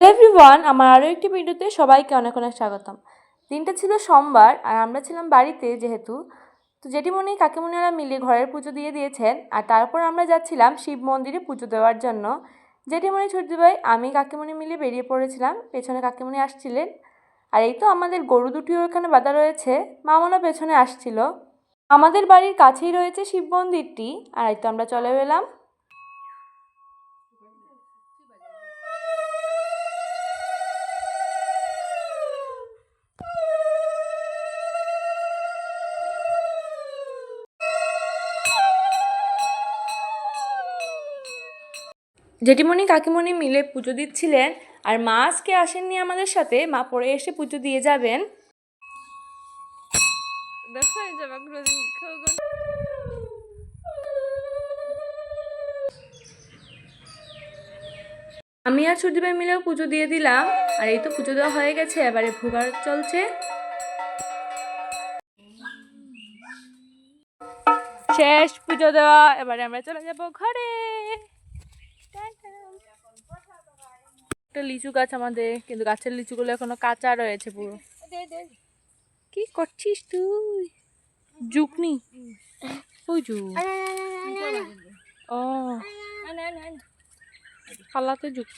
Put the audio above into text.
Hello everyone, আমার আরও একটি ভিডিওতে সবাইকে অনেক অনেক স্বাগতম। দিনটা ছিল সোমবার আর আমরা ছিলাম বাড়িতে, যেহেতু তো জেঠিমণি কাকিমণিরা মিলে ঘরের পুজো দিয়ে দিয়েছেন। আর তারপর আমরা যাচ্ছিলাম শিব মন্দিরে পুজো দেওয়ার জন্য। জেঠিমণি, ছোট ভাই, আমি, কাকিমণি মিলে বেরিয়ে পড়েছিলাম। পেছনে কাকিমণি আসছিলেন। আর এই তো আমাদের গরু দুটিও ওখানে বাঁধা রয়েছে। মামনও পেছনে আসছিল। আমাদের বাড়ির কাছেই রয়েছে শিব মন্দিরটি। আর এই তো আমরা চলে এলাম। জেঠিমণি কাকিমণি মিলে পুজো দিচ্ছিলেন। আর মা আজকে আসেননি আমাদের সাথে, মা পরে এসে পুজো দিয়ে যাবেন। আমি আর ছোট ভাই মিলেও পুজো দিয়ে দিলাম। আর এই তো পুজো দেওয়া হয়ে গেছে, এবারে ভোগার চলছে। শেষ পুজো দেওয়া, এবারে আমরা চলে যাব ঘরে। একটা লিচু গাছ আমাদের, কিন্তু গাছের লিচুগুলো এখনো কাঁচা রয়েছে পুরো। কি করছিস তুই? জুকনি ওই জু ও খালাতে জুক